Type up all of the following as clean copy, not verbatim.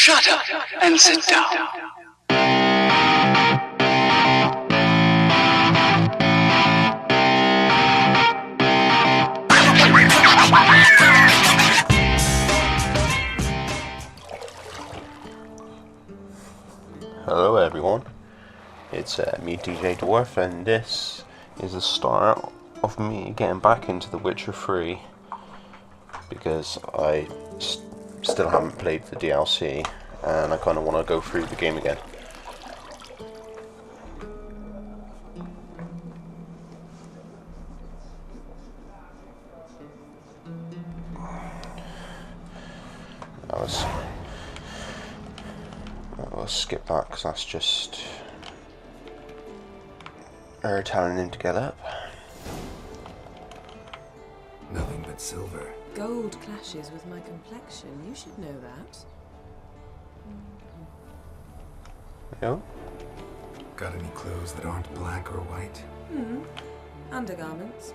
Shut up and sit down. Hello everyone, it's me Tjdwarf, and this is the start of me getting back into The Witcher 3 because I still haven't played the DLC and I kind of want to go through the game again. I'll skip that because that's just her telling him to get up. Nothing but silver. Gold clashes with my complexion. You should know that. Yeah? Got any clothes that aren't black or white? Undergarments.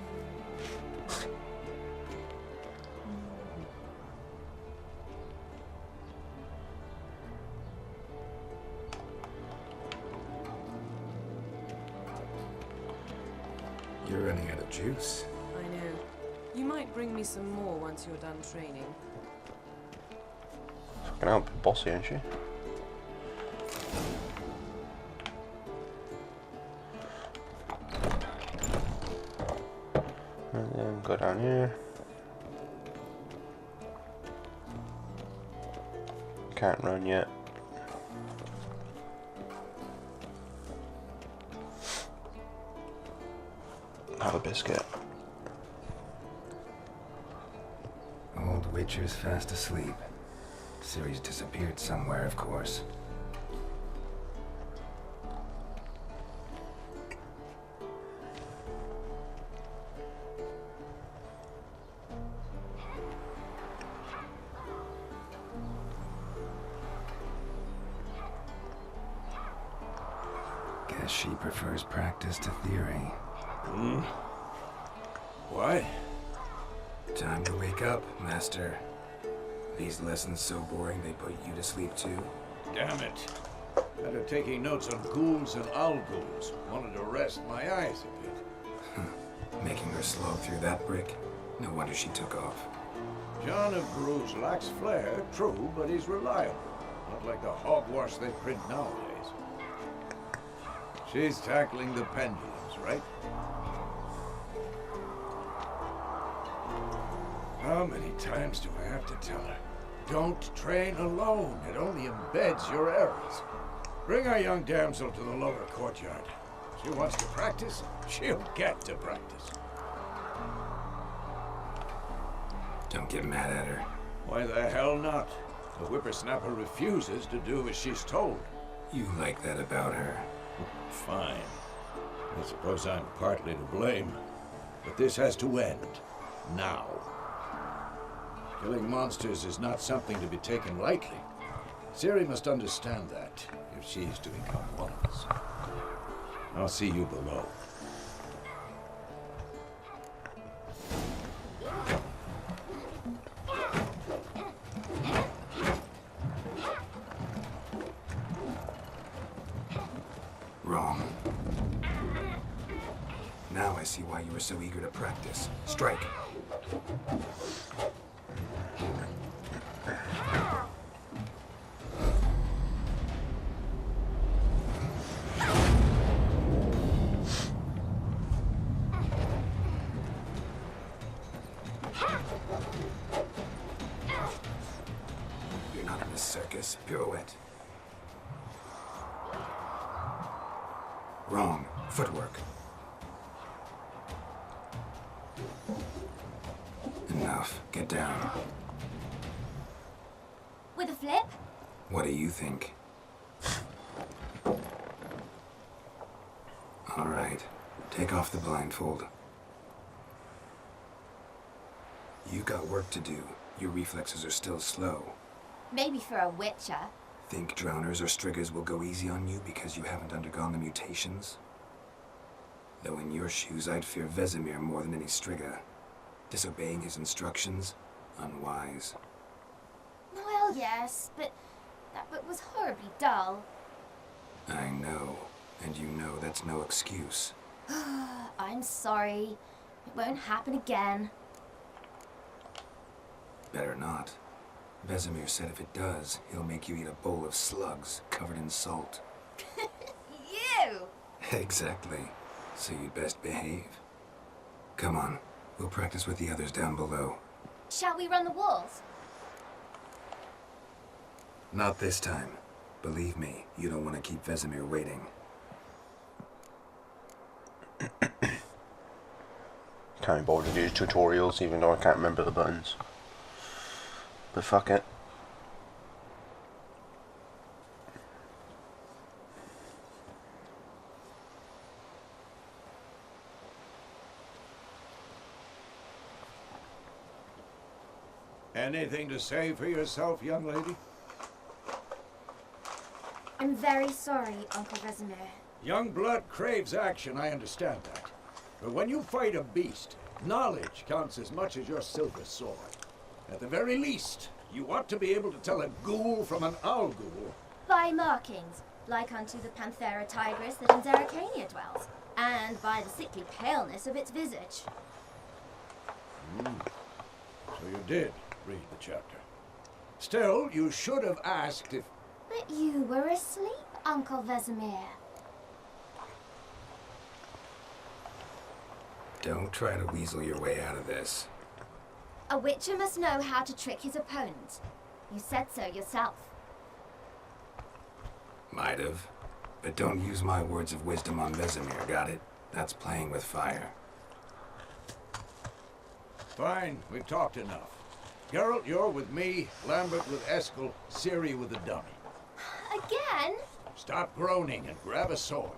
You're running out of juice. I know. You might bring me some more once you're done training. Fucking hell, bossy, ain't she? And then go down here. Can't run yet. Have a biscuit. Old Witcher's fast asleep. Ciri's disappeared somewhere, of course. Guess she prefers practice to theory. What? Time to wake up, Master. These lessons so boring they put you to sleep too? Damn it. After taking notes on ghouls and owl ghouls, wanted to rest my eyes a bit. Making her slog through that brick? No wonder she took off. John of Grooves lacks flair, true, but he's reliable. Not like the hogwash they print nowadays. She's tackling the pendulums, right? How many times do I have to tell her? Don't train alone. It only embeds your errors. Bring our young damsel to the lower courtyard. She wants to practice, she'll get to practice. Don't get mad at her. Why the hell not? The whippersnapper refuses to do as she's told. You like that about her. Fine. I suppose I'm partly to blame. But this has to end. Now. Killing monsters is not something to be taken lightly. Ciri must understand that, if she's to become one of us. I'll see you below. Wrong. Now I see why you were so eager to practice. Strike. You're not in a circus. Pirouette. Wrong. Footwork. Enough. Get down. With a flip? What do you think? All right. Take off the blindfold. You got work to do. Your reflexes are still slow. Maybe for a witcher. Think drowners or striggers will go easy on you because you haven't undergone the mutations? Though in your shoes, I'd fear Vesemir more than any strigger. Disobeying his instructions? Unwise. Well, yes, but That book was horribly dull. I know, and you know that's no excuse. I'm sorry. It won't happen again. Better not. Vesemir said if it does, he'll make you eat a bowl of slugs covered in salt. You! Exactly. So you'd best behave. Come on, we'll practice with the others down below. Shall we run the walls? Not this time. Believe me, you don't want to keep Vesemir waiting. Can't be bothered to do tutorials even though I can't remember the buttons. But fuck it. Anything to say for yourself, young lady? I'm very sorry, Uncle Vesemir. Young blood craves action, I understand that. But when you fight a beast, knowledge counts as much as your silver sword. At the very least, you ought to be able to tell a ghoul from an owl ghoul. By markings, like unto the Panthera tigris that in Zeracania dwells, and by the sickly paleness of its visage. So you did read the chapter. Still, you should have asked if... But you were asleep, Uncle Vesemir. Don't try to weasel your way out of this. A witcher must know how to trick his opponent. You said so yourself. Might have. But don't use my words of wisdom on Vesemir, got it? That's playing with fire. Fine, we've talked enough. Geralt, you're with me, Lambert with Eskel, Ciri with the dummy. Again? Stop groaning and grab a sword.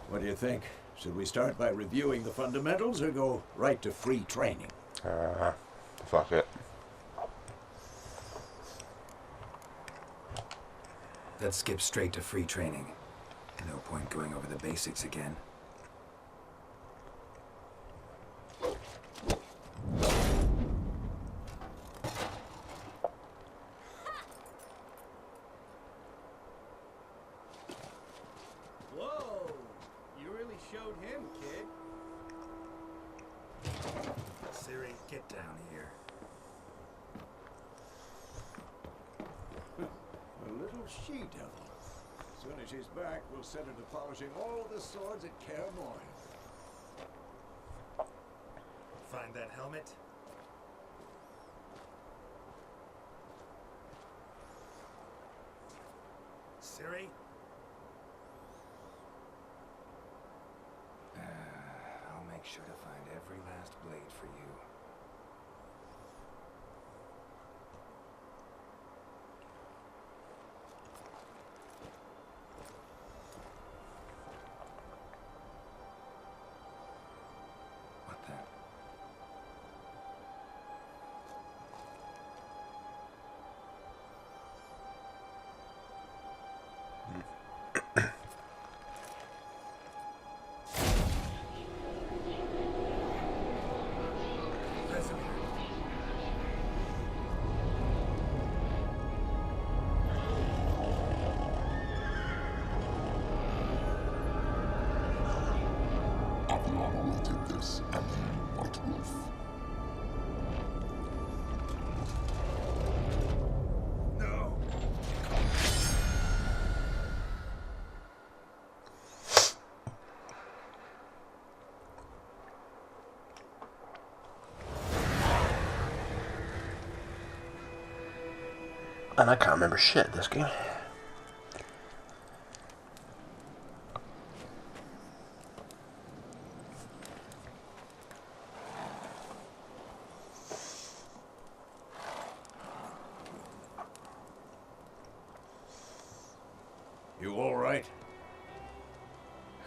What do you think? Should we start by reviewing the fundamentals or go right to free training? Fuck it. Let's skip straight to free training. No point going over the basics again. Whoa! You really showed him, kid. Ciri, get down here. A little she-devil. As soon as she's back, we'll set her to polishing all the swords at Kaer Morhen. Find that helmet? Ciri? I'll make sure to find every last blade for you. What then? Avalon awaited this at the White Roof. No! And I can't remember shit this game. You all right?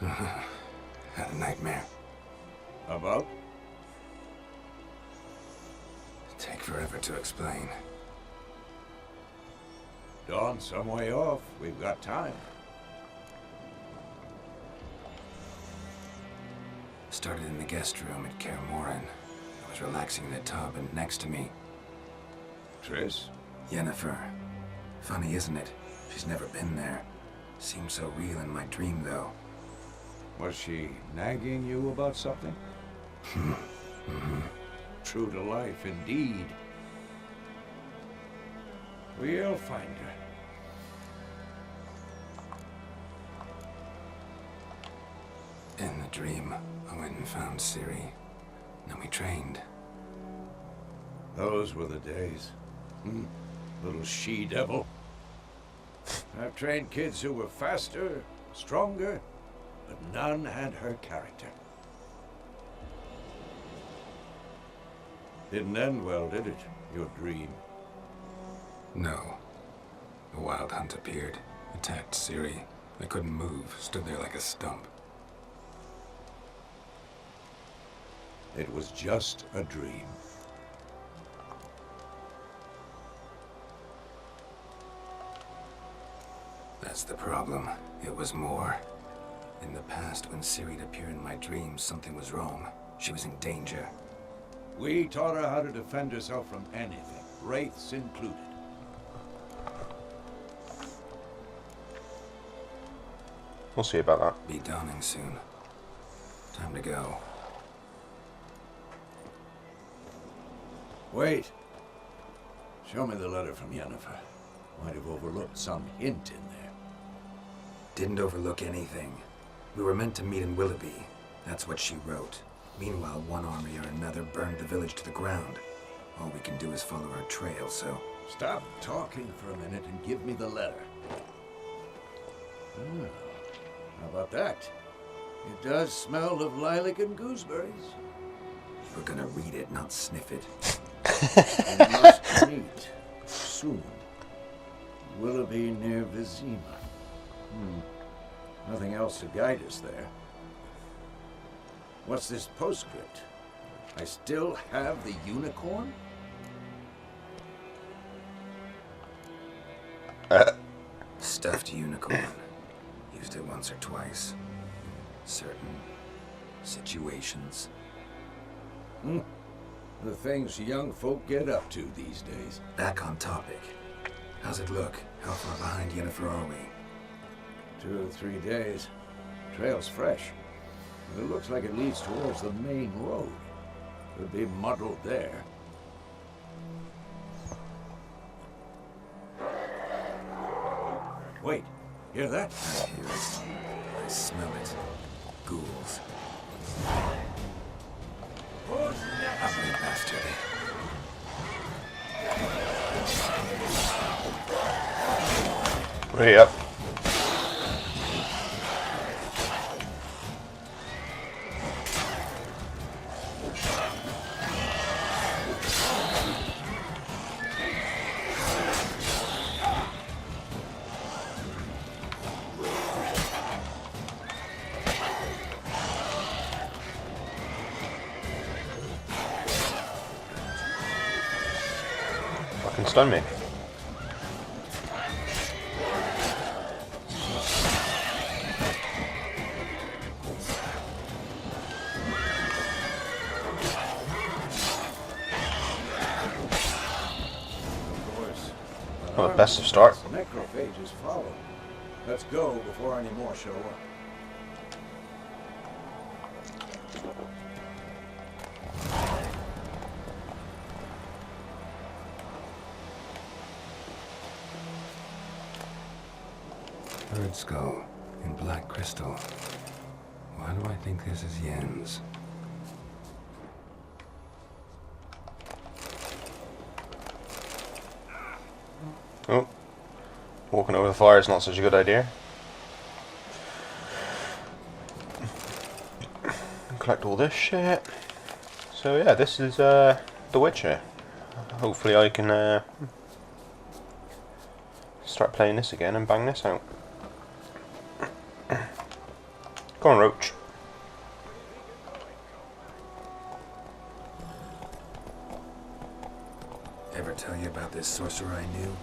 Had a nightmare. About? Take forever to explain. Dawn's some way off. We've got time. Started in the guest room at Kaer Morhen. was relaxing in a tub and next to me. Triss? Yennefer. Funny, isn't it? She's never been there. Seems so real in my dream, though. Was she nagging you about something? True to life, indeed. We'll find her. In the dream, I went and found Ciri. Then we trained. Those were the days. Little she-devil. I've trained kids who were faster, stronger, but none had her character. Didn't end well, did it? Your dream? No. A wild hunt appeared, attacked Ciri. I couldn't move, stood there like a stump. It was just a dream. That's the problem. It was more. In the past, when Ciri'd appear in my dreams, something was wrong. She was in danger. We taught her how to defend herself from anything, wraiths included. We'll see about that. Be dawning soon. Time to go. Wait. Show me the letter from Yennefer. Might have overlooked some hint in there. Didn't overlook anything. We were meant to meet in Willoughby. That's what she wrote. Meanwhile, one army or another burned the village to the ground. All we can do is follow our trail, so... Stop talking for a minute and give me the letter. How about that? It does smell of lilac and gooseberries. We're gonna read it, not sniff it. We must meet soon. Willoughby near Vizima. Nothing else to guide us there. What's this postscript? I still have the unicorn? Stuffed unicorn. Used it once or twice. Certain situations. The things young folk get up to these days. Back on topic. How's it look? How far behind Yennefer are we? 2 or 3 days. Trail's fresh. It looks like it leads towards the main road. Could be muddled there. Wait, hear that? I hear it. I smell it. Ghouls. Ugly bastard. Way up. Fucking stun me. Well, the best of start. Necrophages follow. Let's go before any more show up. Bird skull in black crystal. Why do I think this is Yen's? Oh. Walking over the fire is not such a good idea. Collect all this shit. So yeah, this is The Witcher. Hopefully I can start playing this again and bang this out. Go on, Roach. Ever tell you about this sorcerer I knew?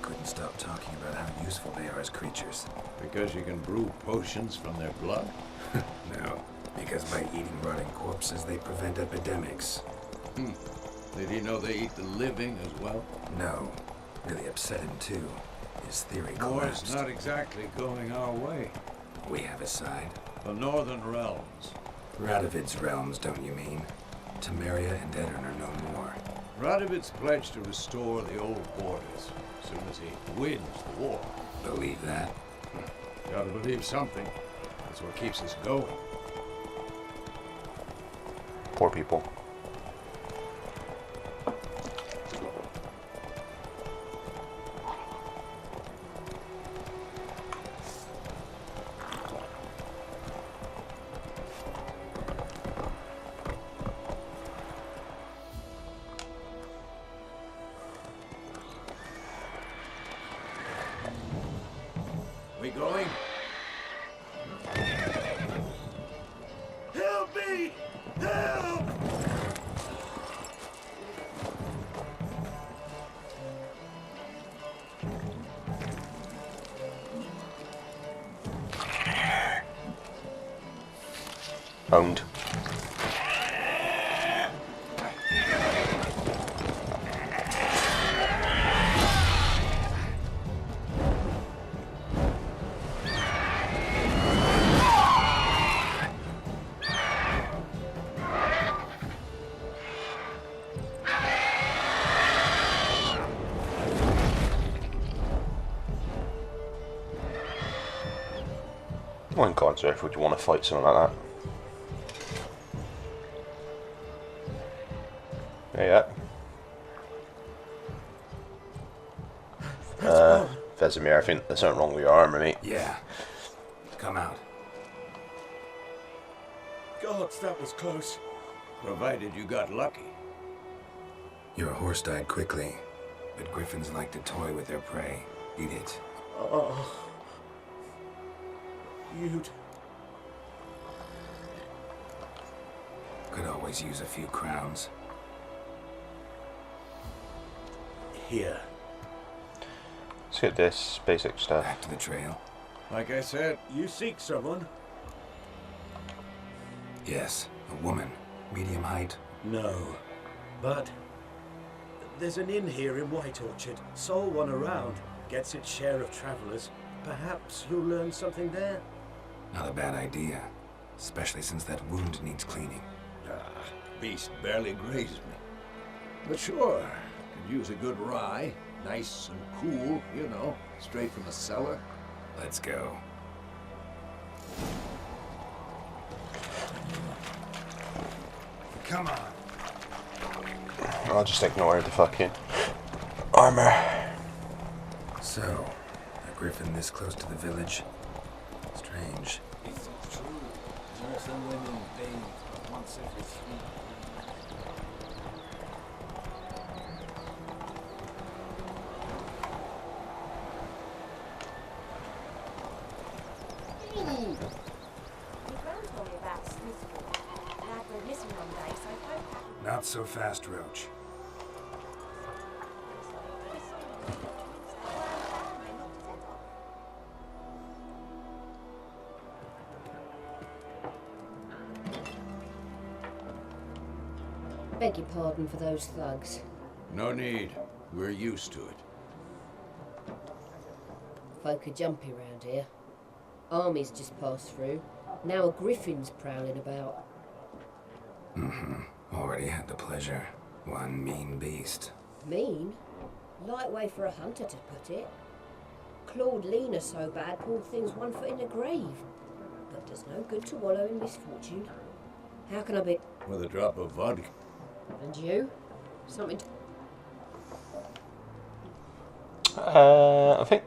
Couldn't stop talking about how useful they are as creatures. Because you can brew potions from their blood? No, because by eating rotting corpses they prevent epidemics. Did he know they eat the living as well? No. Really upset him too. His theory War's collapsed. not exactly going our way. We have his side. The Northern Realms. Radovid's realms, don't you mean? Temeria and Edirn are no more. Radovid's pledged to restore the old borders as soon as he wins the war. Believe that? Gotta believe something. That's what keeps us going. Poor people. We going? Help me! Help! Owned. Why on God's earth would you want to fight something like that? Yeah. Vesemir, I think there's something wrong with your armor, mate. Yeah. Come out. Gods, that was close. Provided you got lucky. Your horse died quickly, but griffins like to toy with their prey. Eat it. Oh. You'd... Could always use a few crowns. Here. Let's get this basic stuff. Back to the trail. Like I said, you seek someone? Yes, a woman. Medium height. No, but there's an inn here in White Orchard. Sole one around. Gets its share of travelers. Perhaps you'll learn something there. Not a bad idea. Especially since that wound needs cleaning. Beast barely grazed me. But sure, could use a good rye. Nice and cool, you know, straight from the cellar. Let's go. Come on. I'll just ignore the fucking armor. So, a griffin this close to the village? Strange. It's true. Dwarves and women bathe once every 3 Not so fast, Roach. Beg your pardon for those thugs. No need. We're used to it. Folk are jumpy round here. Armies just passed through. Now a griffin's prowling about. Already had the pleasure. One mean beast. Mean? Light way for a hunter to put it. Clawed Lena so bad, poor thing's 1 foot in the grave. But there's no good to wallow in misfortune. How can I be... With a drop of vodka. And you? Something to... I think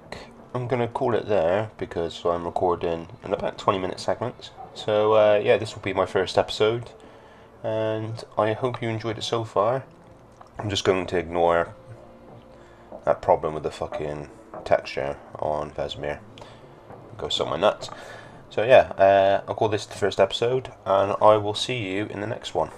I'm going to call it there because I'm recording in about 20-minute segments. So yeah, this will be my first episode and I hope you enjoyed it so far. I'm just going to ignore that problem with the fucking texture on Vesemir. Go suck my nuts. So yeah, I'll call this the first episode and I will see you in the next one.